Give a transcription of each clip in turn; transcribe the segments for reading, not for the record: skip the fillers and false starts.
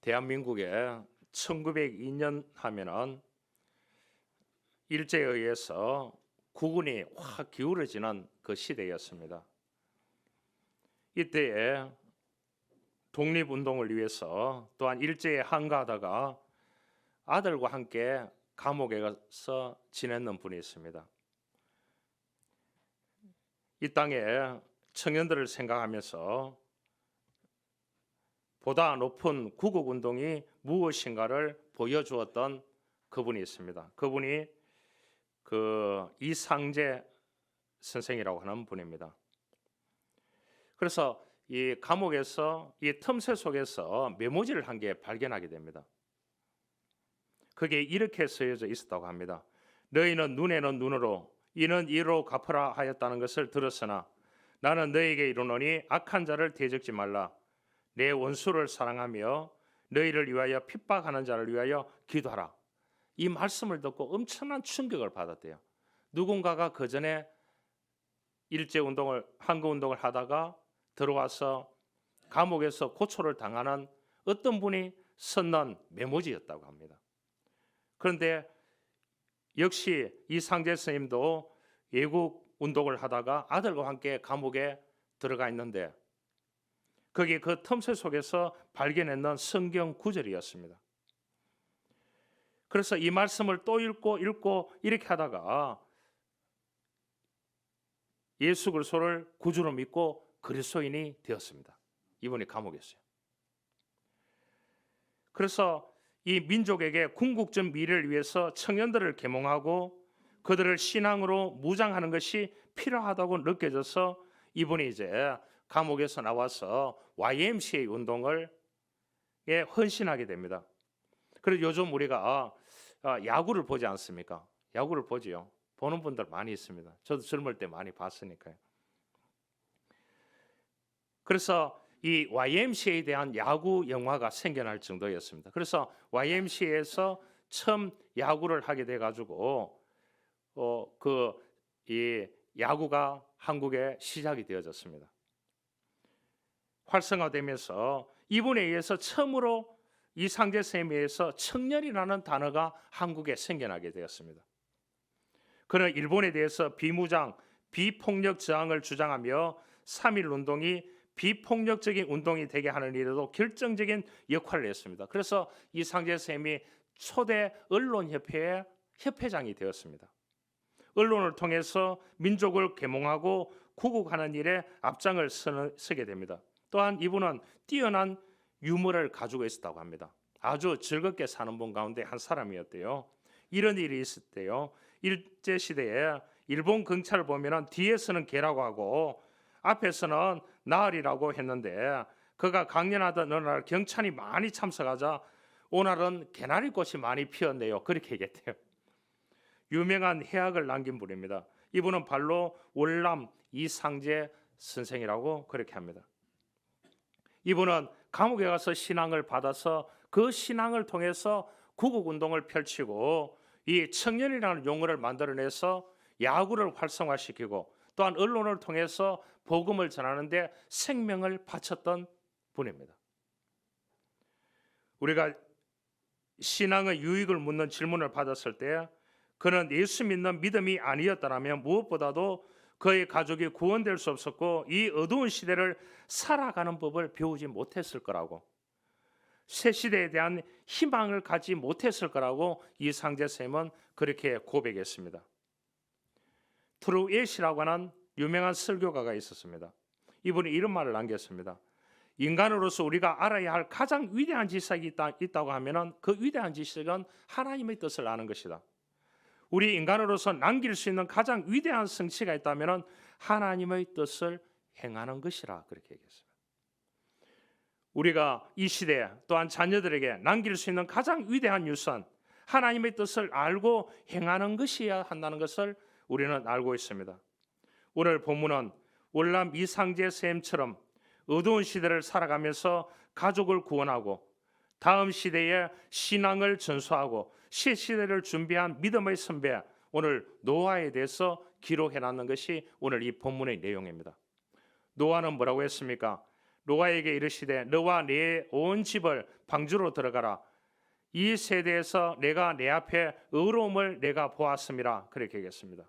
대한민국에 1902년 하면은 일제에 의해서 국운이 확 기울어지는 그 시대였습니다. 이때에 독립운동을 위해서 또한 일제에 항거하다가 아들과 함께 감옥에 가서 지냈는 분이 있습니다. 이 땅에 청년들을 생각하면서 보다 높은 구국운동이 무엇인가를 보여주었던 그분이 있습니다. 그분이 이상제 선생이라고 하는 분입니다. 그래서 이 감옥에서 이 틈새 속에서 메모지를 한 개 발견하게 됩니다. 그게 이렇게 쓰여져 있었다고 합니다. 너희는 눈에는 눈으로 이는 이로 갚으라 하였다는 것을 들었으나 나는 너희에게 이르노니 악한 자를 대적지 말라. 내 원수를 사랑하며 너희를 위하여 핍박하는 자를 위하여 기도하라. 이 말씀을 듣고 엄청난 충격을 받았대요. 누군가가 그 전에 일제운동을 항거운동을 하다가 들어와서 감옥에서 고초를 당하는 어떤 분이 썼는 메모지였다고 합니다. 그런데 역시 이상제 스님도 애국 운동을 하다가 아들과 함께 감옥에 들어가 있는데 거기 그 틈새 속에서 발견했는 성경 구절이었습니다. 그래서 이 말씀을 또 읽고 이렇게 하다가 예수 그리스도를 구주로 믿고 그리스도인이 되었습니다. 이분이 감옥이었어요. 그래서 이 민족에게 궁극적 미래를 위해서 청년들을 계몽하고 그들을 신앙으로 무장하는 것이 필요하다고 느껴져서 이분이 이제 감옥에서 나와서 YMCA 운동을 헌신하게 됩니다. 그래서 요즘 우리가 야구를 보지 않습니까? 야구를 보지요. 보는 분들 많이 있습니다. 저도 젊을 때 많이 봤으니까요. 그래서 이 YMCA에 대한 야구 영화가 생겨날 정도였습니다. 그래서 YMCA에서 처음 야구를 하게 돼가지고 이 야구가 한국에 시작이 되어졌습니다. 활성화되면서 이분에 의해서 처음으로 이상제 선생님에 의해서 청년이라는 단어가 한국에 생겨나게 되었습니다. 그는 일본에 대해서 비무장, 비폭력 저항을 주장하며 3.1 운동이 비폭력적인 운동이 되게 하는 일에도 결정적인 역할을 했습니다. 그래서 이상제 선생님이 초대 언론협회의 협회장이 되었습니다. 언론을 통해서 민족을 계몽하고 구국하는 일에 앞장을 서게 됩니다. 또한 이분은 뛰어난 유머를 가지고 있었다고 합니다. 아주 즐겁게 사는 분 가운데 한 사람이었대요. 이런 일이 있었대요. 일제시대에 일본 경찰을 보면 뒤에서는 개라고 하고 앞에서는 나으리라고 했는데 그가 강연하던 어느 날 경찰이 많이 참석하자 오늘은 개나리꽃이 많이 피었네요. 그렇게 얘기했대요. 유명한 해학을 남긴 분입니다. 이분은 바로 월남 이상제 선생이라고 그렇게 합니다. 이분은 감옥에 가서 신앙을 받아서 그 신앙을 통해서 구국운동을 펼치고 이 청년이라는 용어를 만들어내서 야구를 활성화시키고 또한 언론을 통해서 복음을 전하는데 생명을 바쳤던 분입니다. 우리가 신앙의 유익을 묻는 질문을 받았을 때 그는 예수 믿는 믿음이 아니었다면 무엇보다도 그의 가족이 구원될 수 없었고 이 어두운 시대를 살아가는 법을 배우지 못했을 거라고, 새 시대에 대한 희망을 갖지 못했을 거라고 이상제 쌤은 그렇게 고백했습니다. 트루엣이라고 하는 유명한 설교가가 있었습니다. 이분이 이런 말을 남겼습니다. 인간으로서 우리가 알아야 할 가장 위대한 지식이 있다고 하면 그 위대한 지식은 하나님의 뜻을 아는 것이다. 우리 인간으로서 남길 수 있는 가장 위대한 성취가 있다면 하나님의 뜻을 행하는 것이라 그렇게 얘기했습니다. 우리가 이 시대에 또한 자녀들에게 남길 수 있는 가장 위대한 유산, 하나님의 뜻을 알고 행하는 것이어야 한다는 것을 우리는 알고 있습니다. 오늘 본문은 월남 이상제 쌤처럼 어두운 시대를 살아가면서 가족을 구원하고 다음 시대에 신앙을 전수하고 새 시대를 준비한 믿음의 선배 오늘 노아에 대해서 기록해놨는 것이 오늘 이 본문의 내용입니다. 노아는 뭐라고 했습니까? 노아에게 이르시되 너와 네 온 집을 방주로 들어가라. 이 세대에서 내가 내 앞에 의로움을 내가 보았음이라. 그렇게 얘기했습니다.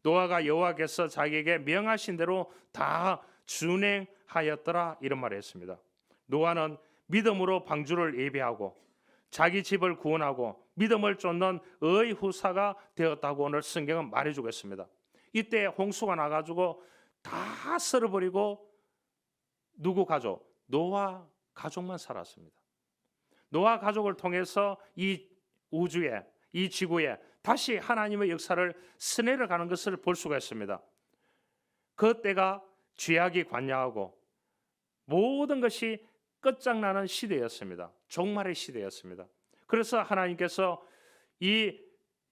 노아가 여호와께서 자기에게 명하신 대로 다 준행하였더라, 이런 말을 했습니다. 노아는 믿음으로 방주를 예비하고 자기 집을 구원하고 믿음을 쫓는 의의 후사가 되었다고 오늘 성경은 말해주고 있습니다. 이때 홍수가 나가지고 다 썰어버리고 누구 가족? 노아 가족만 살았습니다. 노아 가족을 통해서 이 우주에, 이 지구에 다시 하나님의 역사를 스내려 가는 것을 볼 수가 있습니다. 그때가 죄악이 관여하고 모든 것이 끝장나는 시대였습니다. 종말의 시대였습니다. 그래서 하나님께서 이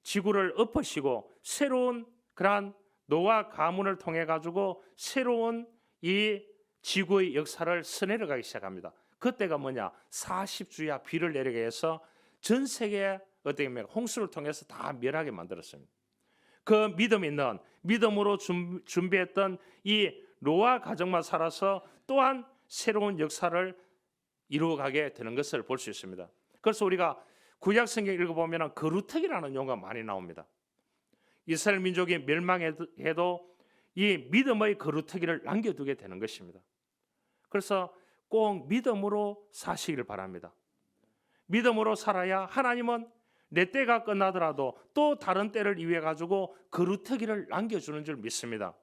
지구를 엎으시고 새로운 그러한 노아 가문을 통해 가지고 새로운 이 지구의 역사를 스내려 가기 시작합니다. 그때가 뭐냐? 40주야 비를 내리게 해서 전 세계에 어떻게 보면 홍수를 통해서 다 멸하게 만들었습니다. 그 믿음 있는, 믿음으로 준비했던 이 노아 가정만 살아서 또한 새로운 역사를 이루어가게 되는 것을 볼 수 있습니다. 그래서 우리가 구약 성경 읽어보면 거루터기라는 용어가 많이 나옵니다. 이스라엘 민족이 멸망해도 이 믿음의 거루터기를 남겨두게 되는 것입니다. 그래서 꼭 믿음으로 사시기를 바랍니다. 믿음으로 살아야 하나님은 내 때가 끝나더라도 또 다른 때를 위해 가지고 거루터기를 남겨주는 줄 믿습니다.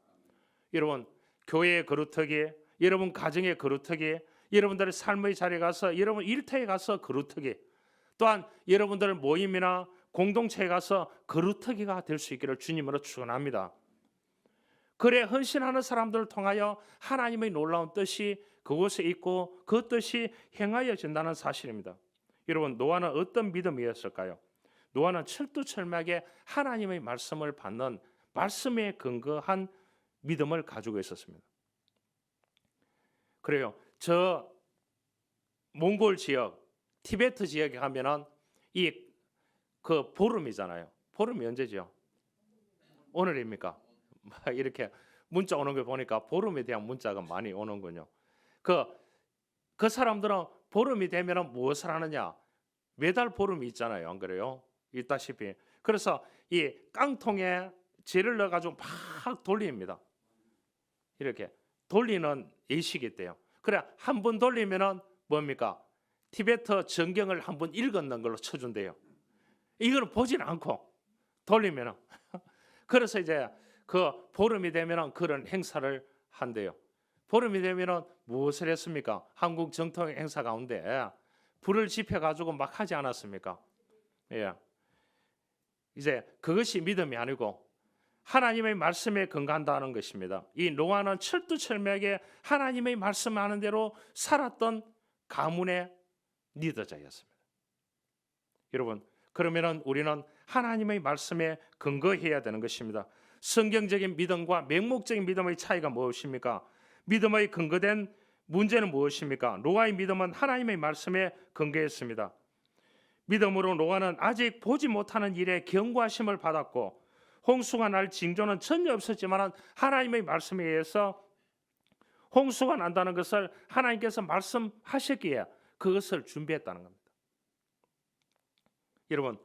여러분, 교회의 거루터기, 여러분 가정의 거루터기, 여러분들의 삶의 자리에 가서, 여러분 일터에 가서 거루터기, 또한 여러분들 모임이나 공동체에 가서 거루터기가 될 수 있기를 주님으로 축원합니다. 그래 헌신하는 사람들을 통하여 하나님의 놀라운 뜻이 그곳에 있고 그 뜻이 행하여진다는 사실입니다. 여러분, 노아는 어떤 믿음이었을까요? 노아는 철두철미하게 하나님의 말씀을 받는 말씀에 근거한 믿음을 가지고 있었습니다. 그래요. 저 몽골 지역, 티베트 지역에 가면은 그 보름이잖아요. 보름이 언제죠? 오늘입니까? 이렇게 문자 오는 거 보니까 보름에 대한 문자가 많이 오는군요. 그 사람들은 보름이 되면은 무엇을 하느냐? 매달 보름이 있잖아요. 안 그래요? 있다시피. 그래서 이 깡통에 재를 넣어가지고 막 돌립니다. 이렇게 돌리는 예식이 있대요. 그래 한 번 돌리면은 뭡니까? 티베트 정경을 한 번 읽었는 걸로 쳐준대요. 이거는 보질 않고 돌리면은 그래서 이제 그 보름이 되면은 그런 행사를 한대요. 보름이 되면은 무엇을 했습니까? 한국 정통 행사 가운데 불을 지펴 가지고 막 하지 않았습니까? 예. 이제 그것이 믿음이 아니고 하나님의 말씀에 근거한다는 것입니다. 이 노아는 철두철미하게 하나님의 말씀하는 대로 살았던 가문의 리더자였습니다. 여러분, 그러면은 우리는 하나님의 말씀에 근거해야 되는 것입니다. 성경적인 믿음과 맹목적인 믿음의 차이가 무엇입니까? 믿음의 근거된 문제는 무엇입니까? 노아의 믿음은 하나님의 말씀에 근거했습니다. 믿음으로 노아는 아직 보지 못하는 일에 경고하심을 받았고 홍수가 날 징조는 전혀 없었지만 하나님의 말씀에 의해서 홍수가 난다는 것을 하나님께서 말씀하셨기에 그것을 준비했다는 겁니다. 여러분,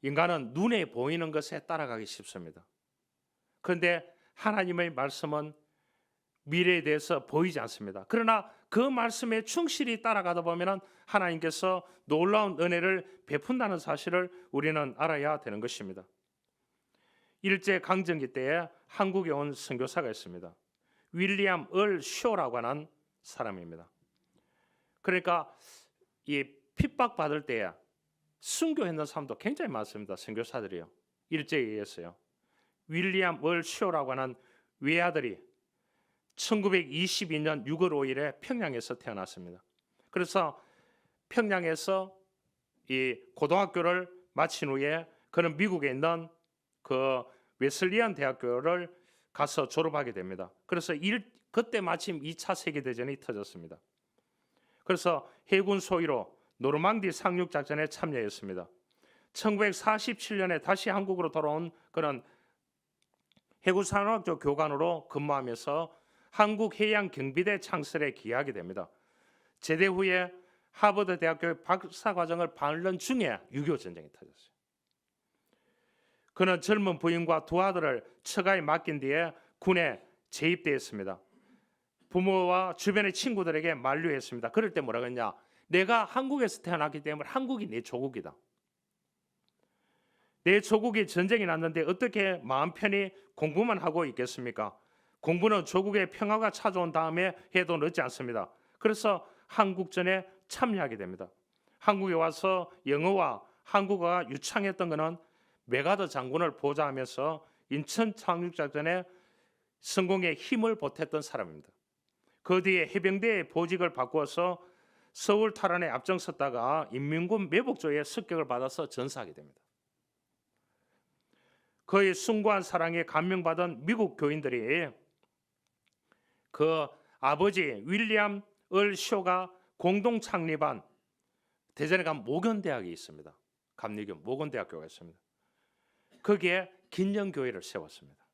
인간은 눈에 보이는 것에 따라가기 쉽습니다. 그런데 하나님의 말씀은 미래에 대해서 보이지 않습니다. 그러나 그 말씀에 충실히 따라가다 보면 하나님께서 놀라운 은혜를 베푼다는 사실을 우리는 알아야 되는 것입니다. 일제강점기 때에 한국에 온 선교사가 있습니다. 윌리엄 얼 쇼라고 하는 사람입니다. 그러니까 이 핍박받을 때에 순교했는 사람도 굉장히 많습니다. 선교사들이요. 일제에 의해서요. 윌리엄 얼 쇼라고 하는 외아들이 1922년 6월 5일에 평양에서 태어났습니다. 그래서 평양에서 이 고등학교를 마친 후에 그는 미국에 있는 그 웨슬리안 대학교를 가서 졸업하게 됩니다. 그래서 그때 마침 2차 세계대전이 터졌습니다. 그래서 해군 소위로 노르망디 상륙 작전에 참여했습니다. 1947년에 다시 한국으로 돌아온 그는 해군산업적 교관으로 근무하면서 한국해양경비대 창설에 기여하게 됩니다. 제대 후에 하버드 대학교 박사과정을 받는 중에 6.25 전쟁이 터졌어요. 그는 젊은 부인과 두 아들을 처가에 맡긴 뒤에 군에 재입대했습니다. 부모와 주변의 친구들에게 만류했습니다. 그럴 때 뭐라고 했냐? 내가 한국에서 태어났기 때문에 한국이 내 조국이다. 내 조국이 전쟁이 났는데 어떻게 마음 편히 공부만 하고 있겠습니까? 공부는 조국의 평화가 찾아온 다음에 해도 늦지 않습니다. 그래서 한국전에 참여하게 됩니다. 한국에 와서 영어와 한국어가 유창했던 것은 메가더 장군을 보좌하면서 인천 상륙작전에 성공에 힘을 보탰던 사람입니다. 그 뒤에 해병대의 보직을 바꾸어서 서울 탈환에 앞장섰다가 인민군 매복조에 습격을 받아서 전사하게 됩니다. 그의 숭고한 사랑에 감명받은 미국 교인들이 그 아버지 윌리엄 을 쇼가 공동 창립한 대전에 가면 모건대학이 있습니다. 감리교 모건대학교가 있습니다. 거기에 긴영교회를 세웠습니다.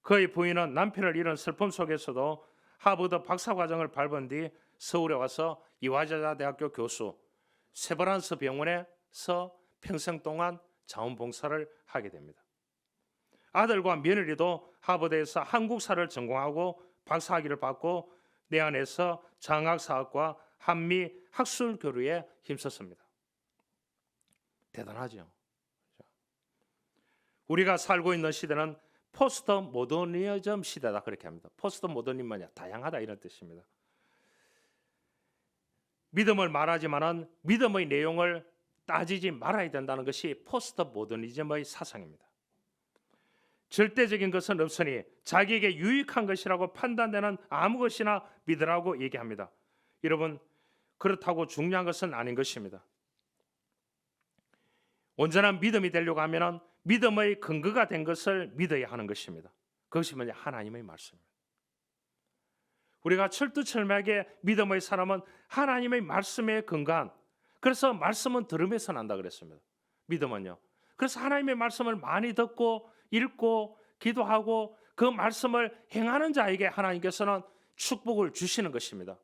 그의 부인은 남편을 잃은 슬픔 속에서도 하버드 박사과정을 밟은 뒤 서울에 와서 이화여자대학교 교수, 세브란스 병원에서 평생 동안 자원봉사를 하게 됩니다. 아들과 며느리도 하버드에서 한국사를 전공하고 박사학위를 받고 내한에서 장학사학과 한미 학술 교류에 힘썼습니다. 대단하죠. 우리가 살고 있는 시대는 포스트 모더니즘 시대다 그렇게 합니다. 포스트 모더니즘은 다양하다 이런 뜻입니다. 믿음을 말하지만은 믿음의 내용을 따지지 말아야 된다는 것이 포스트 모더니즘의 사상입니다. 절대적인 것은 없으니 자기에게 유익한 것이라고 판단되는 아무 것이나 믿으라고 얘기합니다. 여러분, 그렇다고 중요한 것은 아닌 것입니다. 온전한 믿음이 되려고 하면 믿음의 근거가 된 것을 믿어야 하는 것입니다. 그것이 뭐냐? 하나님의 말씀입니다. 우리가 철두철미하게 믿음의 사람은 하나님의 말씀에 근거한, 그래서 말씀은 들음에서 난다 그랬습니다. 믿음은요. 그래서 하나님의 말씀을 많이 듣고 읽고 기도하고 그 말씀을 행하는 자에게 하나님께서는 축복을 주시는 것입니다.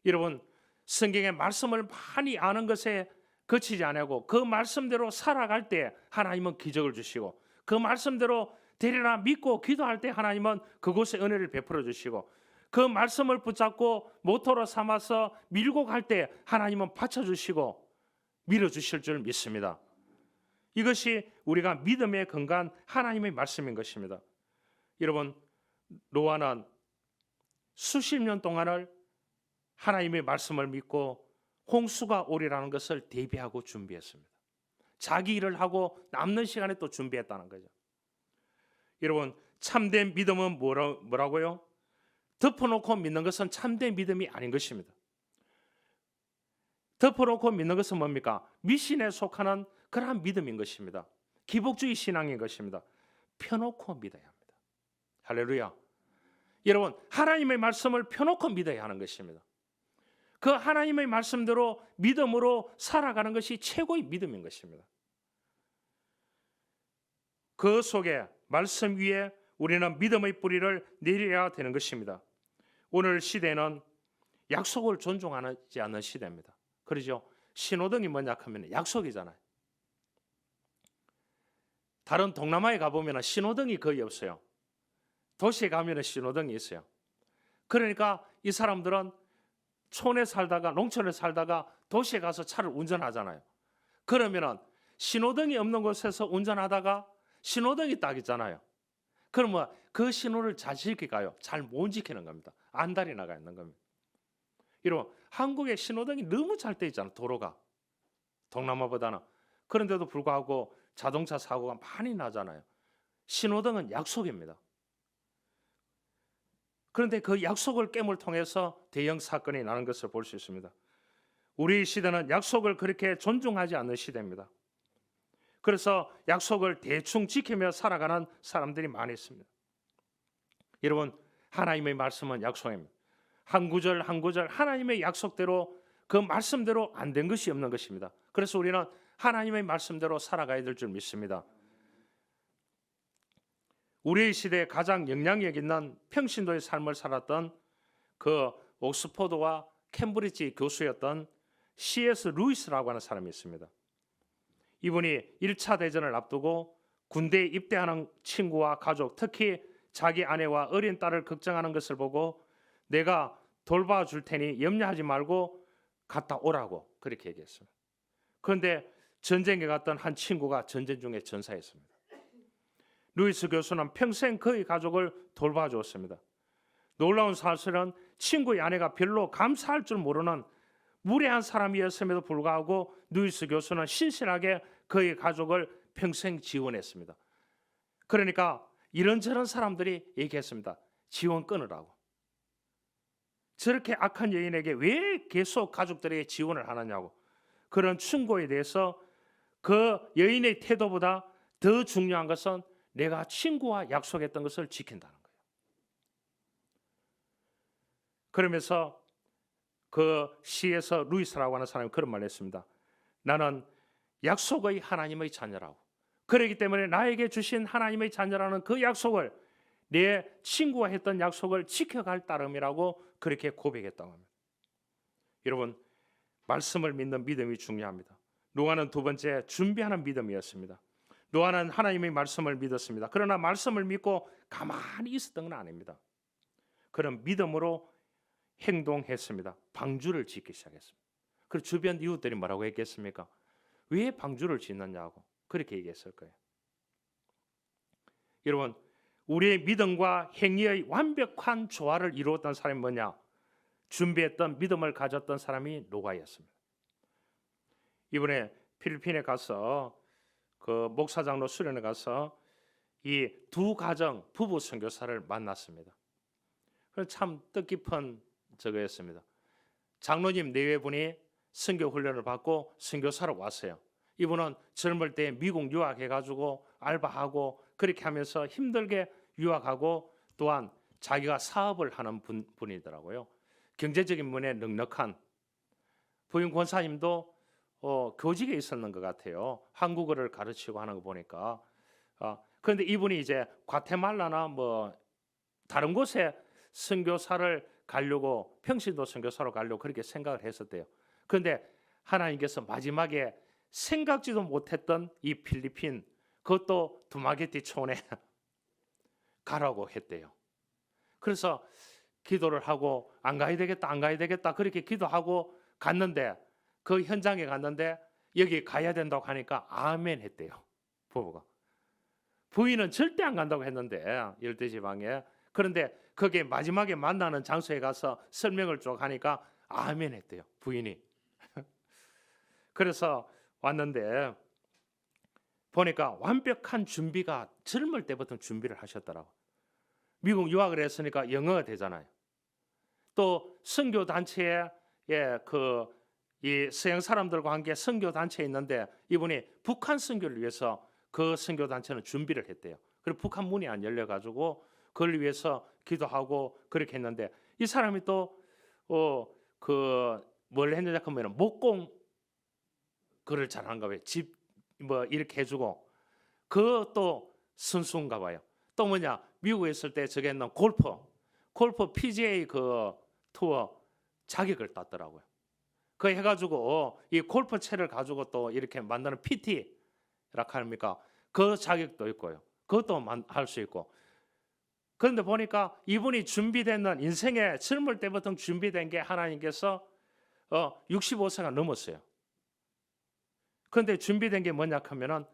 여러분, 성경의 말씀을 많이 아는 것에 그치지 않고 그 말씀대로 살아갈 때 하나님은 기적을 주시고, 그 말씀대로 되리라 믿고 기도할 때 하나님은 그곳에 은혜를 베풀어 주시고, 그 말씀을 붙잡고 모토로 삼아서 밀고 갈 때 하나님은 받쳐주시고 밀어주실 줄 믿습니다. 이것이 우리가 믿음에 근거한 하나님의 말씀인 것입니다. 여러분, 노아는 수십 년 동안을 하나님의 말씀을 믿고 홍수가 오리라는 것을 대비하고 준비했습니다. 자기 일을 하고 남는 시간에 또 준비했다는 거죠. 여러분, 참된 믿음은 뭐라고요? 덮어놓고 믿는 것은 참된 믿음이 아닌 것입니다. 덮어놓고 믿는 것은 뭡니까? 미신에 속하는 그러한 믿음인 것입니다. 기복주의 신앙인 것입니다. 펴놓고 믿어야 합니다. 할렐루야. 여러분, 하나님의 말씀을 펴놓고 믿어야 하는 것입니다. 그 하나님의 말씀대로 믿음으로 살아가는 것이 최고의 믿음인 것입니다. 그 속에 말씀 위에 우리는 믿음의 뿌리를 내려야 되는 것입니다. 오늘 시대는 약속을 존중하지 않는 시대입니다. 그렇죠? 신호등이 뭐냐 하면 약속이잖아요. 다른 동남아에 가보면 신호등이 거의 없어요. 도시에 가면 신호등이 있어요. 그러니까 이 사람들은 촌에 살다가 농촌에 살다가 도시에 가서 차를 운전하잖아요. 그러면 신호등이 없는 곳에서 운전하다가 신호등이 딱 있잖아요. 그러면 그 신호를 잘 지킬까요? 잘 못 지키는 겁니다. 안달이 나가 있는 겁니다. 여러분, 한국의 신호등이 너무 잘 돼 있잖아요. 도로가 동남아보다는. 그런데도 불구하고 자동차 사고가 많이 나잖아요. 신호등은 약속입니다. 그런데 그 약속을 깨물 통해서 대형 사건이 나는 것을 볼 수 있습니다. 우리 시대는 약속을 그렇게 존중하지 않는 시대입니다. 그래서 약속을 대충 지키며 살아가는 사람들이 많이 있습니다. 여러분, 하나님의 말씀은 약속입니다. 한 구절 한 구절 하나님의 약속대로 그 말씀대로 안 된 것이 없는 것입니다. 그래서 우리는 하나님의 말씀대로 살아가야 될 줄 믿습니다. 우리의 시대에 가장 영향력 있는 평신도의 삶을 살았던 그 옥스퍼드와 캠브리지 교수였던 C.S. 루이스라고 하는 사람이 있습니다. 이분이 1차 대전을 앞두고 군대에 입대하는 친구와 가족, 특히 자기 아내와 어린 딸을 걱정하는 것을 보고 내가 돌봐줄 테니 염려하지 말고 갔다 오라고 그렇게 얘기했습니다. 그런데 전쟁에 갔던 한 친구가 전쟁 중에 전사했습니다. 루이스 교수는 평생 그의 가족을 돌봐주었습니다. 놀라운 사실은 친구의 아내가 별로 감사할 줄 모르는 무례한 사람이었음에도 불구하고 루이스 교수는 신실하게 그의 가족을 평생 지원했습니다. 그러니까 이런저런 사람들이 얘기했습니다. 지원 끊으라고. 저렇게 악한 여인에게 왜 계속 가족들에게 지원을 하느냐고. 그런 충고에 대해서 그 여인의 태도보다 더 중요한 것은 내가 친구와 약속했던 것을 지킨다는 거예요. 그러면서 그 시에서 루이스라고 하는 사람이 그런 말을 했습니다. 나는 약속의 하나님의 자녀라고. 그렇기 때문에 나에게 주신 하나님의 자녀라는 그 약속을 내 친구와 했던 약속을 지켜갈 따름이라고 그렇게 고백했다고 합니다. 여러분, 말씀을 믿는 믿음이 중요합니다. 노아는 두 번째 준비하는 믿음이었습니다. 노아는 하나님의 말씀을 믿었습니다. 그러나 말씀을 믿고 가만히 있었던 건 아닙니다. 그런 믿음으로 행동했습니다. 방주를 짓기 시작했습니다. 그리고 주변 이웃들이 뭐라고 했겠습니까? 왜 방주를 짓느냐고 그렇게 얘기했을 거예요. 여러분, 우리의 믿음과 행위의 완벽한 조화를 이루었던 사람이 뭐냐? 준비했던 믿음을 가졌던 사람이 노아였습니다. 이번에 필리핀에 가서 그 목사장로 수련회 가서 이 두 가정 부부 선교사를 만났습니다. 참 뜻깊은 저거였습니다. 장로님 4분이 선교 훈련을 받고 선교사로 왔어요. 이분은 젊을 때 미국 유학해가지고 알바하고 그렇게 하면서 힘들게 유학하고 또한 자기가 사업을 하는 분이더라고요. 경제적인 면에 넉넉한 부인 권사님도 교직에 있었는 것 같아요. 한국어를 가르치고 하는 거 보니까. 그런데 이분이 이제 과테말라나 뭐 다른 곳에 선교사를 가려고 평신도 선교사로 가려고 그렇게 생각을 했었대요. 그런데 하나님께서 마지막에 생각지도 못했던 이 필리핀 그것도 두마게티 촌에 가라고 했대요. 그래서 기도를 하고 안 가야 되겠다 그렇게 기도하고 갔는데 그 현장에 갔는데 여기 가야 된다고 하니까 아멘 했대요. 부부가. 부인은 절대 안 간다고 했는데 열대지방에. 그런데 거기에 마지막에 만나는 장소에 가서 설명을 쭉 하니까 아멘 했대요. 부인이. 그래서 왔는데 보니까 완벽한 준비가 젊을 때부터 준비를 하셨더라고. 미국 유학을 했으니까 영어가 되잖아요. 또 선교 단체에 이 서양 사람들과 함께 선교 단체에 있는데 이분이 북한 선교를 위해서 그 선교 단체는 준비를 했대요. 그리고 북한 문이 안 열려 가지고 그걸 위해서 기도하고 그렇게 했는데 이 사람이 또 뭘 했느냐 하면 목공 그를 잘한가 봐요. 집 뭐 이렇게 해주고 그것도 선수인가 봐요. 또 뭐냐 미국에 있을 때 저게 있는 골프 PGA 그 투어 자격을 땄더라고요. 그 해가지고 이 골프채를 가지고 또 이렇게 만드는 PT라고 합니까? 그 자격도 있고요. 그것도 할 수 있고. 그런데 보니까 이분이 준비된 인생에 젊을 때부터 준비된 게 하나님께서 65세가 넘었어요. 그런데 준비된 게 뭐냐 하면은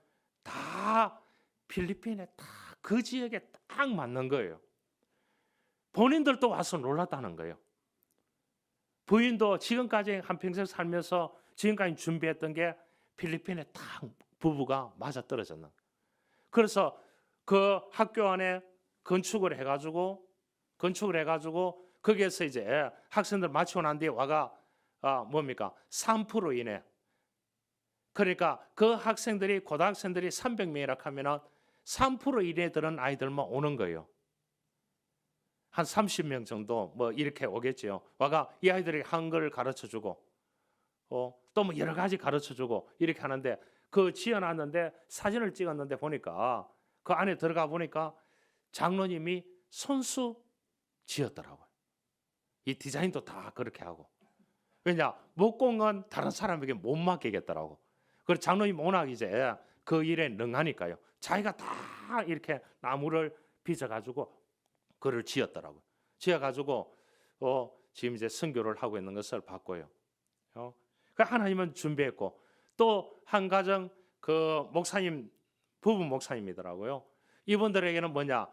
다 필리핀에 다 그 지역에 딱 맞는 거예요. 본인들도 와서 놀랐다는 거예요. 부인도 지금까지 한평생 살면서 지금까지 준비했던 게 필리핀에 딱 부부가 맞아떨어졌는. 그래서 그 학교 안에 건축을 해가지고 거기에서 이제 학생들 마치고 난 뒤에 와가 뭡니까 3% 이내. 그러니까 그 학생들이 고등학생들이 300명이라 하면은 3% 이내에 드는 아이들만 오는 거예요. 한 30명 정도 뭐 이렇게 오겠죠. 와가 이 아이들이 한글 가르쳐주고 또 뭐 여러 가지 가르쳐주고 이렇게 하는데 그 지어놨는데 사진을 찍었는데 보니까 그 안에 들어가 보니까 장로님이 손수 지었더라고요. 이 디자인도 다 그렇게 하고. 왜냐? 목공은 다른 사람에게 못 맡기겠더라고. 그래서 장로님 워낙 이제 그 일에 능하니까요. 자기가 다 이렇게 나무를 빚어가지고 그를 지었더라고요. 지어가지고 지금 이제 선교를 하고 있는 것을 봤고요. 그 하나님은 준비했고, 또 한 가정 그 목사님, 부부 목사님이더라고요. 이분들에게는 뭐냐?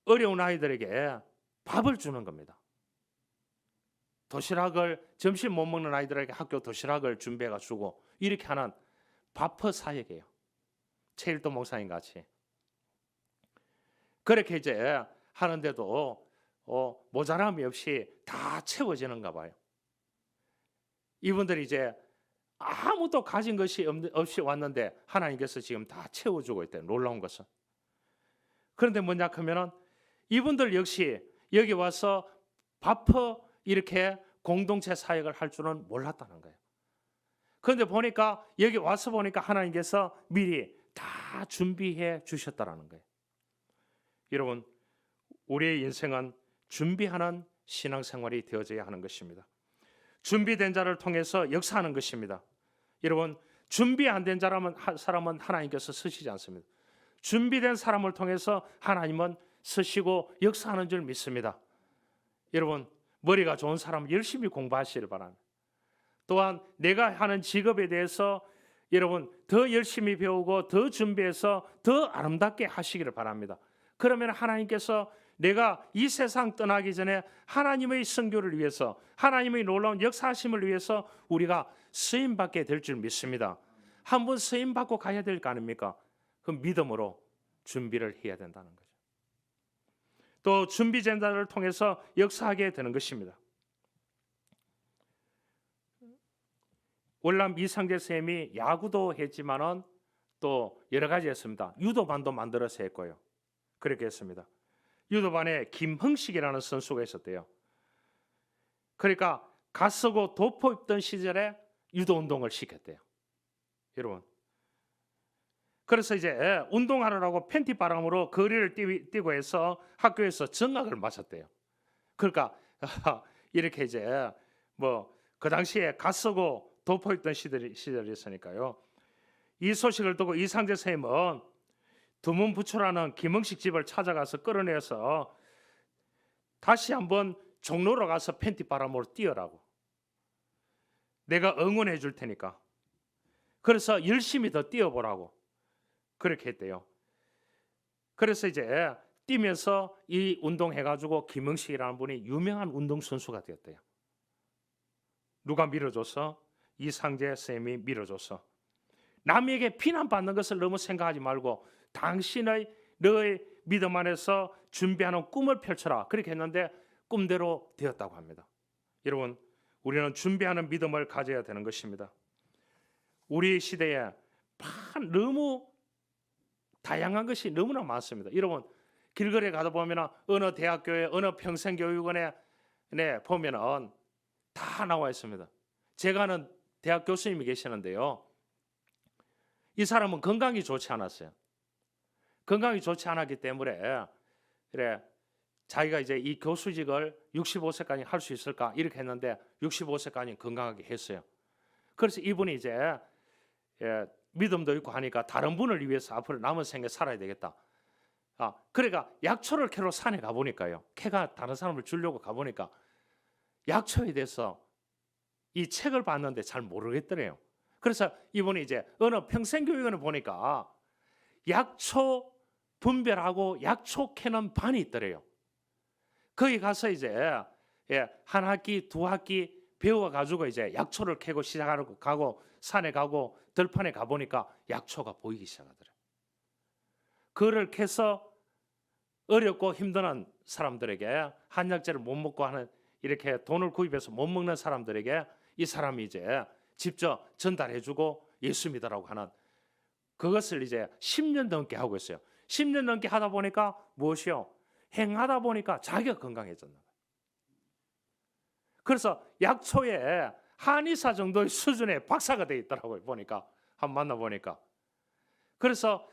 어려운 아이들에게 밥을 주는 겁니다. 도시락을, 점심 못 먹는 아이들에게 학교 도시락을 준비해가 주고, 이렇게 하는 밥퍼 사역이에요. 최일도 목사님 같이. 그렇게 이제 하는데도 모자람이 없이 다 채워지는가 봐요. 이분들이 이제 아무도 가진 것이 없이 왔는데 하나님께서 지금 다 채워주고 있대요. 놀라운 것은. 그런데 뭐냐 하면은 이분들 역시 여기 와서 밥퍼 이렇게 공동체 사역을 할 줄은 몰랐다는 거예요. 그런데 보니까 여기 와서 보니까 하나님께서 미리 다 준비해 주셨다라는 거예요. 여러분, 우리의 인생은 준비하는 신앙생활이 되어져야 하는 것입니다. 준비된 자를 통해서 역사하는 것입니다. 여러분, 준비 안 된 사람은 하나님께서 쓰시지 않습니다. 준비된 사람을 통해서 하나님은 쓰시고 역사하는 줄 믿습니다. 여러분, 머리가 좋은 사람은 열심히 공부하시길 바랍니다. 또한 내가 하는 직업에 대해서 여러분 더 열심히 배우고 더 준비해서 더 아름답게 하시기를 바랍니다. 그러면 하나님께서 내가 이 세상 떠나기 전에 하나님의 선교를 위해서, 하나님의 놀라운 역사하심을 위해서 우리가 쓰임받게 될 줄 믿습니다. 한번 쓰임받고 가야 될 거 아닙니까? 그 믿음으로 준비를 해야 된다는 거죠. 또 준비된 자를 통해서 역사하게 되는 것입니다. 월남 이상재 쌤이 야구도 했지만은 또 여러 가지 했습니다. 유도반도 만들어서 했고요. 그렇게 했습니다. 유도반에 김흥식이라는 선수가 있었대요. 그러니까 갓쓰고 도포 입던 시절에 유도 운동을 시켰대요. 여러분. 그래서 이제 운동하느라고 팬티 바람으로 거리를 뛰고 해서 학교에서 정학을 마셨대요. 그러니까 이렇게 이제 뭐 그 당시에 갓쓰고 도포 입던 시절이었으니까요. 이 소식을 듣고 이상재 선생님은 두문부초라는 김흥식 집을 찾아가서 끌어내서 다시 한번 종로로 가서 팬티 바람으로 뛰어라고. 내가 응원해 줄 테니까. 그래서 열심히 더 뛰어보라고. 그렇게 했대요. 그래서 이제 뛰면서 이 운동해가지고 김흥식이라는 분이 유명한 운동선수가 되었대요. 누가 밀어줘서? 이상재 쌤이 밀어줘서. 남에게 비난받는 것을 너무 생각하지 말고 너의 믿음 안에서 준비하는 꿈을 펼쳐라. 그렇게 했는데 꿈대로 되었다고 합니다. 여러분, 우리는 준비하는 믿음을 가져야 되는 것입니다. 우리 시대에 너무 다양한 것이 너무나 많습니다. 여러분, 길거리에 가다 보면 어느 대학교에 어느 평생교육원에 보면은 다 나와 있습니다. 제가 아는 대학 교수님이 계시는데요. 이 사람은 건강이 좋지 않았어요. 건강이 좋지 않았기 때문에 자기가 이제 이 교수직을 65세까지 할 수 있을까 이렇게 했는데 65세까지 건강하게 했어요. 그래서 이분이 이제 믿음도 있고 하니까 다른 분을 위해서 앞으로 남은 생에 살아야 되겠다. 그러니까 약초를 캐러 산에 가보니까요. 캐가 다른 사람을 주려고 가보니까 약초에 대해서 이 책을 봤는데 잘 모르겠더래요. 그래서 이분이 이제 어느 평생교육원을 보니까 약초 분별하고 약초 캐는 반이 있더래요. 거기 가서 이제 한 학기, 두 학기 배워가지고 이제 약초를 캐고 시작하고 가고 산에 가고 들판에 가보니까 약초가 보이기 시작하더래요. 그를 캐서 어렵고 힘든 사람들에게 한약재를 못 먹고 하는 이렇게 돈을 구입해서 못 먹는 사람들에게 이 사람이 이제 직접 전달해주고 예수 믿으라고 하는 그것을 이제 10년 넘게 하고 있어요. 10년 넘게 하다 보니까 무엇이요? 행하다 보니까 자기가 건강해졌나 봐요. 그래서 약초에 한의사 정도의 수준의 박사가 돼 있더라고요. 보니까 한번 만나보니까. 그래서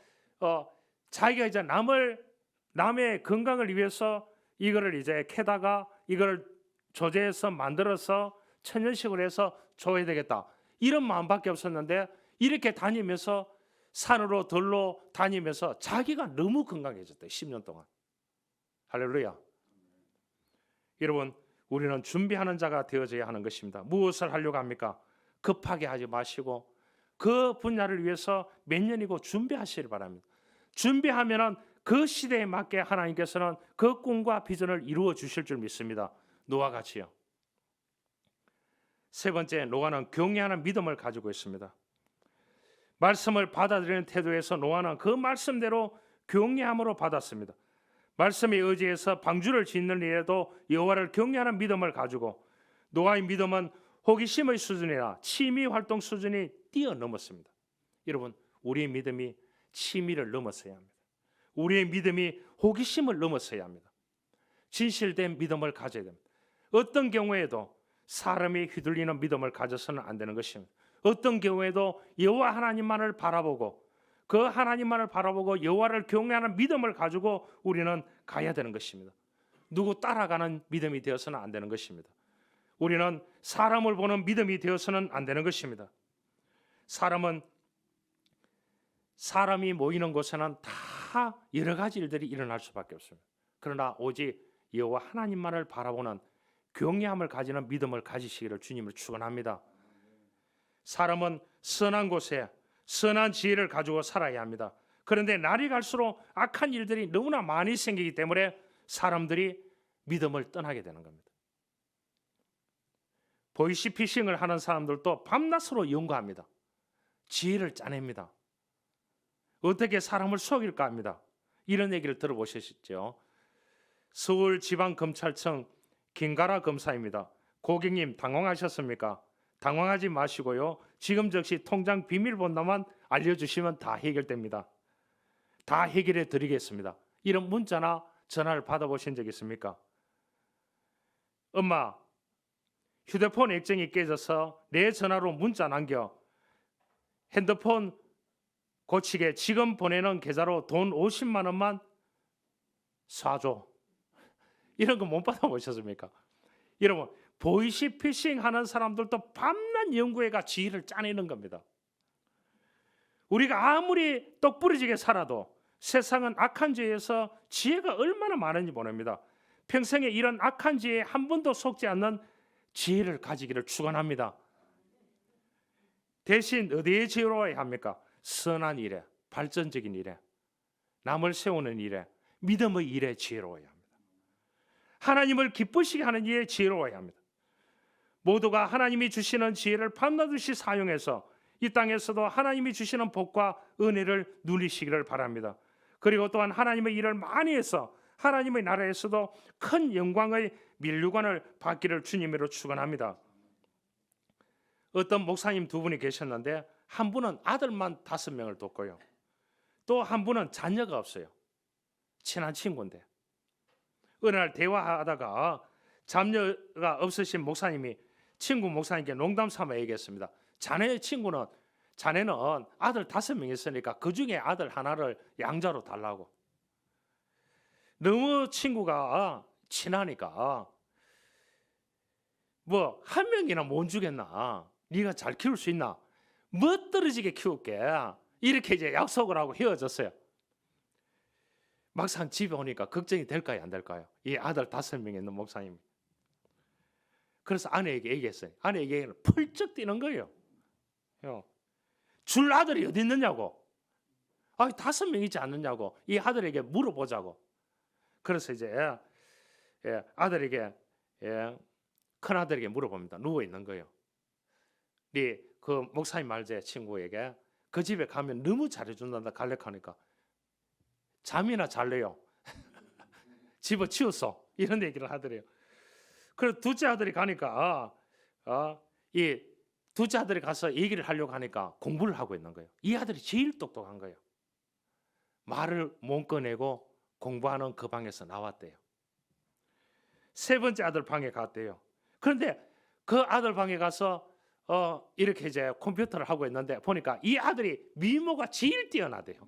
자기가 이제 남의 건강을 위해서 이거를 이제 캐다가 이걸 조제해서 만들어서 천연식으로 해서 줘야 되겠다, 이런 마음밖에 없었는데 이렇게 다니면서 산으로 들로 다니면서 자기가 너무 건강해졌대요. 10년 동안. 할렐루야. 여러분, 우리는 준비하는 자가 되어져야 하는 것입니다. 무엇을 하려고 합니까? 급하게 하지 마시고 그 분야를 위해서 몇 년이고 준비하시길 바랍니다. 준비하면은 그 시대에 맞게 하나님께서는 그 꿈과 비전을 이루어 주실 줄 믿습니다. 노아와 같이요. 세 번째, 노아는 경외하는 믿음을 가지고 있습니다. 말씀을 받아들이는 태도에서 노아는 그 말씀대로 경외함으로 받았습니다. 말씀에 의지해서 방주를 짓는 일에도 여호와를 경외하는 믿음을 가지고, 노아의 믿음은 호기심의 수준이나 취미 활동 수준이 뛰어넘었습니다. 여러분, 우리의 믿음이 취미를 넘어서야 합니다. 우리의 믿음이 호기심을 넘어서야 합니다. 진실된 믿음을 가져야 됩니다. 어떤 경우에도 사람이 휘둘리는 믿음을 가져서는 안 되는 것입니다. 어떤 경우에도 여호와 하나님만을 바라보고 그 하나님만을 바라보고 여호와를 경외하는 믿음을 가지고 우리는 가야 되는 것입니다. 누구 따라가는 믿음이 되어서는 안 되는 것입니다. 우리는 사람을 보는 믿음이 되어서는 안 되는 것입니다. 사람이 모이는 곳에는 다 여러 가지 일들이 일어날 수밖에 없습니다. 그러나 오직 여호와 하나님만을 바라보는 경외함을 가지는 믿음을 가지시기를 주님을 축원합니다. 사람은 선한 곳에 선한 지혜를 가지고 살아야 합니다. 그런데 날이 갈수록 악한 일들이 너무나 많이 생기기 때문에 사람들이 믿음을 떠나게 되는 겁니다. 보이시피싱을 하는 사람들도 밤낮으로 연구합니다. 지혜를 짜냅니다. 어떻게 사람을 속일까 합니다. 이런 얘기를 들어보셨죠? 서울지방검찰청 김가라 검사입니다. 고객님, 당황하셨습니까? 당황하지 마시고요. 지금 즉시 통장 비밀번호만 알려주시면 다 해결됩니다. 다 해결해 드리겠습니다. 이런 문자나 전화를 받아보신 적 있습니까? 엄마, 휴대폰 액정이 깨져서 내 전화로 문자 남겨. 핸드폰 고치게 지금 보내는 계좌로 돈 50만 원만 쏴줘. 이런 거 못 받아보셨습니까? 여러분, 보이시피싱 하는 사람들도 밤낮 연구해가 지혜를 짜내는 겁니다. 우리가 아무리 똑부러지게 살아도 세상은 악한 죄에서 지혜가 얼마나 많은지 모릅니다. 평생에 이런 악한 죄에 한 번도 속지 않는 지혜를 가지기를 축원합니다. 대신 어디에 지혜로워야 합니까? 선한 일에, 발전적인 일에, 남을 세우는 일에, 믿음의 일에 지혜로워야 합니다. 하나님을 기쁘시게 하는 일에 지혜로워야 합니다. 모두가 하나님이 주시는 지혜를 밤낮없이 사용해서 이 땅에서도 하나님이 주시는 복과 은혜를 누리시기를 바랍니다. 그리고 또한 하나님의 일을 많이 해서 하나님의 나라에서도 큰 영광의 면류관을 받기를 주님으로 축원합니다. 어떤 목사님 두 분이 계셨는데 한 분은 아들만 5명을 뒀고요. 또 한 분은 자녀가 없어요. 친한 친구인데 어느 날 대화하다가 자녀가 없으신 목사님이 친구 목사님께 농담 삼아 얘기했습니다. 자네는 아들 5명 있으니까 그 중에 아들 하나를 양자로 달라고. 너무 친구가 친하니까 뭐 한 명이나 못 주겠나, 네가 잘 키울 수 있나, 멋들어지게 키울게, 이렇게 이제 약속을 하고 헤어졌어요. 막상 집에 오니까 걱정이 될까요, 안 될까요? 이 아들 5명 있는 목사님이. 그래서 아내에게 얘기했어요. 아내에게 펄쩍 뛰는 거예요. 줄 아들이 어디 있느냐고. 5명 있지 않느냐고. 이 아들에게 물어보자고. 그래서 이제 아들에게, 큰 아들에게 물어봅니다. 누워 있는 거예요. 그 목사님 말제 친구에게 그 집에 가면 너무 잘해준단다 갈래하니까 잠이나 잘래요. 집어치웠어. 이런 얘기를 하더래요. 그래서 둘째 아들이 가니까 이 둘째 아들이 가서 얘기를 하려고 하니까 공부를 하고 있는 거예요. 이 아들이 제일 똑똑한 거예요. 말을 못 꺼내고 공부하는 그 방에서 나왔대요. 세 번째 아들 방에 갔대요. 그런데 그 아들 방에 가서 이렇게 이제 컴퓨터를 하고 있는데 보니까 이 아들이 미모가 제일 뛰어나대요.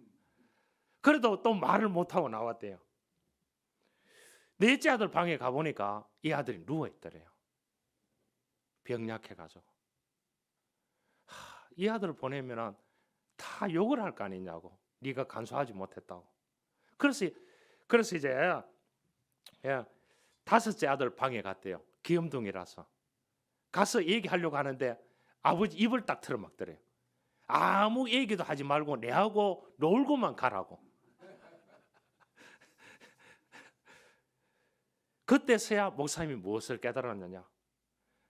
그래도 또 말을 못하고 나왔대요. 넷째 아들 방에 가보니까 이 아들이 누워있더래요. 병약해가지고. 이 아들을 보내면 다 욕을 할 거 아니냐고. 네가 간수하지 못했다고. 그래서 이제 다섯째 아들 방에 갔대요. 귀염둥이라서. 가서 얘기하려고 하는데 아버지 입을 딱 틀어막더래요. 아무 얘기도 하지 말고 내하고 놀고만 가라고. 그때서야 목사님이 무엇을 깨달았느냐.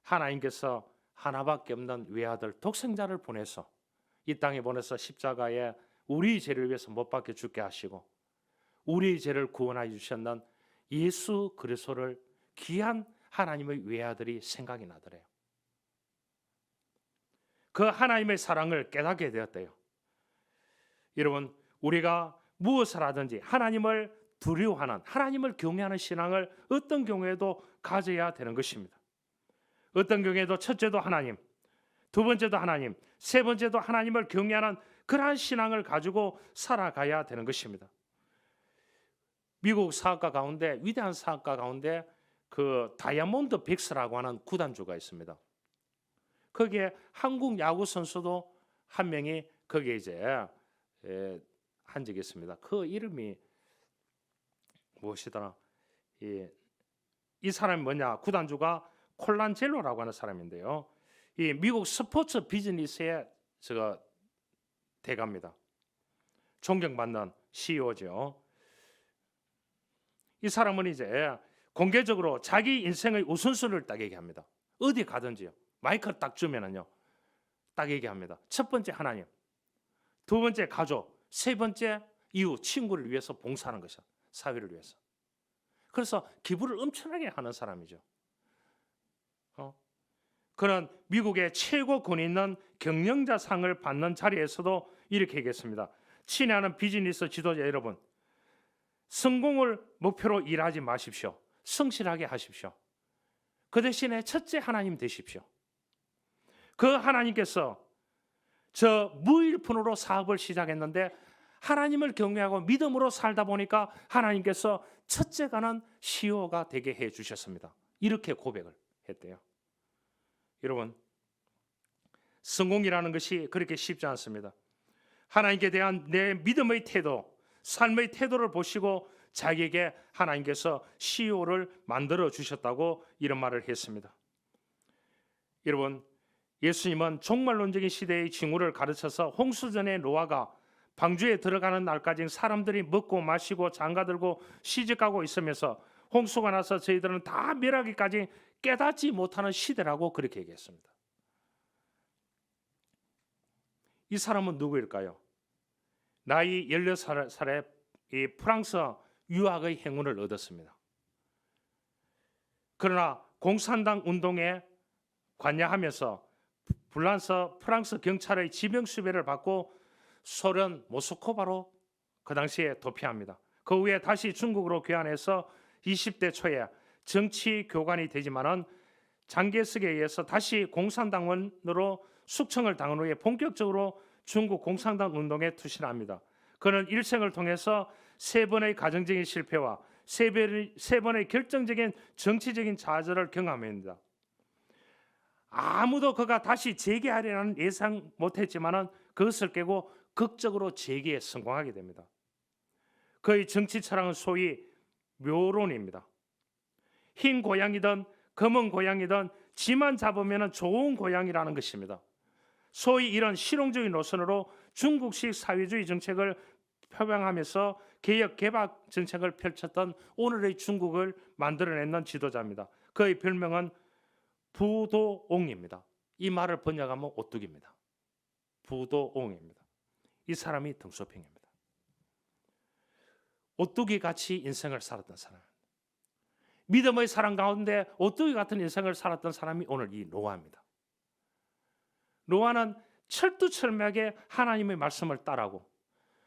하나님께서 하나밖에 없는 외아들 독생자를 보내서 이 땅에 보내서 십자가에 우리 죄를 위해서 못 박혀 죽게 하시고 우리 죄를 구원하여 주셨는 예수 그리스도를 귀한 하나님의 외아들이 생각이 나더래요. 그 하나님의 사랑을 깨닫게 되었대요. 여러분, 우리가 무엇을 하든지 하나님을 두려워하는, 하나님을 경외하는 신앙을 어떤 경우에도 가져야 되는 것입니다. 어떤 경우에도 첫째도 하나님, 두 번째도 하나님, 세 번째도 하나님을 경외하는 그러한 신앙을 가지고 살아가야 되는 것입니다. 미국 사학가 가운데, 위대한 사학가 가운데 그 다이아몬드 빅스라고 하는 구단주가 있습니다. 거기에 한국 야구 선수도 한 명이 거기에 이제 한 적이 있습니다. 그 이름이 무엇이더라? 이 사람이 뭐냐? 구단주가 콜란젤로라고 하는 사람인데요. 이 미국 스포츠 비즈니스의 대가입니다. 존경받는 CEO죠. 이 사람은 이제 공개적으로 자기 인생의 우선순위를 딱 얘기합니다. 어디 가든지요. 마이크를 딱 주면은요, 딱 얘기합니다. 첫 번째 하나님, 두 번째 가족, 세 번째 이웃, 친구를 위해서 봉사하는 것이야. 사회를 위해서. 그래서 기부를 엄청나게 하는 사람이죠. 그런 미국의 최고 권위 있는 경영자상을 받는 자리에서도 이렇게 얘기했습니다. 친애하는 비즈니스 지도자 여러분, 성공을 목표로 일하지 마십시오. 성실하게 하십시오. 그 대신에 첫째 하나님 되십시오. 그 하나님께서 저 무일푼으로 사업을 시작했는데 하나님을 경외하고 믿음으로 살다 보니까 하나님께서 첫째가는 CEO가 되게 해 주셨습니다. 이렇게 고백을 했대요. 여러분, 성공이라는 것이 그렇게 쉽지 않습니다. 하나님께 대한 내 믿음의 태도, 삶의 태도를 보시고 자기에게 하나님께서 CEO를 만들어 주셨다고 이런 말을 했습니다. 여러분, 예수님은 종말론적인 시대의 징후를 가르쳐서 홍수전의 노아가 방주에 들어가는 날까지 사람들이 먹고 마시고 장가들고 시집가고 있으면서 홍수가 나서 저희들은 다 멸하기까지 깨닫지 못하는 시대라고 그렇게 얘기했습니다. 이 사람은 누구일까요? 나이 16살에 이 프랑스 유학의 행운을 얻었습니다. 그러나 공산당 운동에 관여하면서 프랑스 경찰의 지명 수배를 받고 소련 모스크바로 그 당시에 도피합니다. 그 후에 다시 중국으로 귀환해서 20대 초에 정치 교관이 되지만은 장개석에 의해서 다시 공산당원으로 숙청을 당한 후에 본격적으로 중국 공산당 운동에 투신합니다. 그는 일생을 통해서 세 번의 가정적인 실패와 세 번의 결정적인 정치적인 좌절을 경험합니다. 아무도 그가 다시 재기하리라는 예상 못했지만은 그것을 깨고 극적으로 재기에 성공하게 됩니다. 그의 정치 철학은 소위 묘론입니다. 흰 고양이든 검은 고양이든 지만 잡으면 좋은 고양이라는 것입니다. 소위 이런 실용주의 노선으로 중국식 사회주의 정책을 표방하면서 개혁 개방 정책을 펼쳤던 오늘의 중국을 만들어내는 지도자입니다. 그의 별명은 부도옹입니다. 이 말을 번역하면 오뚜기입니다. 부도옹입니다. 이 사람이 덩소평입니다. 오뚜기 같이 인생을 살았던 사람, 믿음의 사랑 가운데 오뚜기 같은 인생을 살았던 사람이 오늘 이 노아입니다. 노아는 철두철미하게 하나님의 말씀을 따르고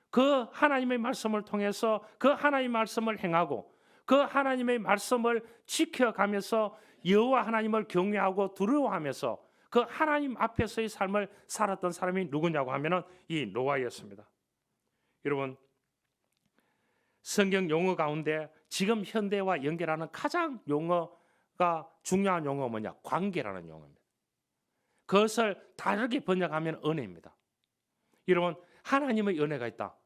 그 하나님의 말씀을 통해서 그 하나님의 말씀을 행하고 그 하나님의 말씀을 지켜가면서 여호와 하나님을 경외하고 두려워하면서 그 하나님 앞에서의 삶을 살았던 사람이 누구냐고 하면은 이 노아였습니다. 여러분, 성경 용어 가운데 지금 현대와 연결하는 가장 용어가 중요한 용어가 뭐냐? 관계라는 용어입니다. 그것을 다르게 번역하면 은혜입니다. 여러분, 하나님의 은혜가 있다.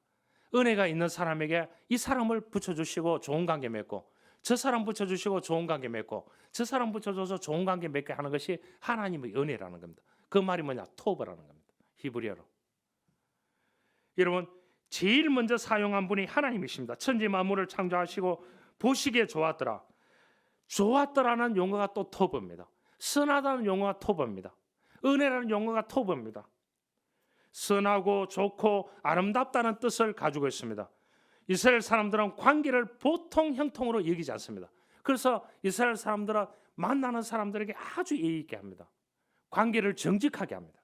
은혜가 있는 사람에게 이 사람을 붙여주시고 좋은 관계 맺고, 저 사람 붙여주시고 좋은 관계 맺고, 저 사람 붙여줘서 좋은 관계 맺게 하는 것이 하나님의 은혜라는 겁니다. 그 말이 뭐냐? 토브라는 겁니다. 히브리어로. 여러분, 제일 먼저 사용한 분이 하나님이십니다. 천지 만물을 창조하시고 보시기에 좋았더라. 좋았더라는 용어가 또 토브입니다. 선하다는 용어가 토브입니다. 은혜라는 용어가 토브입니다. 선하고 좋고 아름답다는 뜻을 가지고 있습니다. 이스라엘 사람들은 관계를 보통 형통으로 여기지 않습니다. 그래서 이스라엘 사람들은 만나는 사람들에게 아주 예의 있게 합니다. 관계를 정직하게 합니다.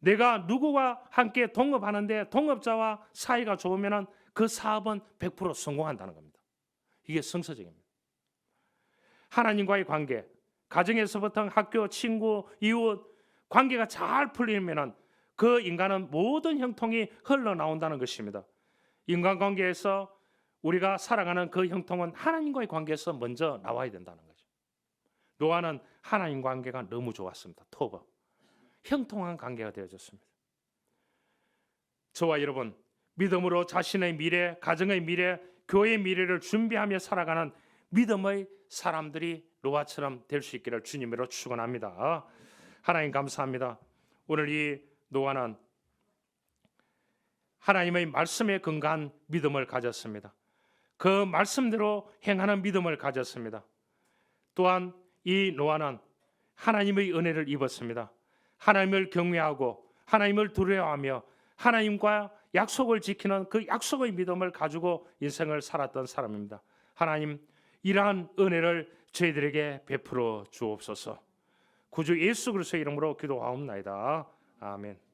내가 누구와 함께 동업하는데 동업자와 사이가 좋으면 그 사업은 100% 성공한다는 겁니다. 이게 성서적입니다. 하나님과의 관계, 가정에서부터 학교, 친구, 이웃 관계가 잘 풀리면 그 인간은 모든 형통이 흘러나온다는 것입니다. 인간관계에서 우리가 살아가는 그 형통은 하나님과의 관계에서 먼저 나와야 된다는 거죠. 노아는 하나님 관계가 너무 좋았습니다. 토브. 형통한 관계가 되어졌습니다. 저와 여러분, 믿음으로 자신의 미래, 가정의 미래, 교회의 미래를 준비하며 살아가는 믿음의 사람들이 노아처럼 될 수 있기를 주님으로 축원합니다. 하나님 감사합니다. 오늘 이 노아는 하나님의 말씀에 근거한 믿음을 가졌습니다. 그 말씀대로 행하는 믿음을 가졌습니다. 또한 이 노아는 하나님의 은혜를 입었습니다. 하나님을 경외하고 하나님을 두려워하며 하나님과 약속을 지키는 그 약속의 믿음을 가지고 인생을 살았던 사람입니다. 하나님, 이러한 은혜를 저희들에게 베풀어 주옵소서. 구주 예수 그리스도의 이름으로 기도하옵나이다. 아멘.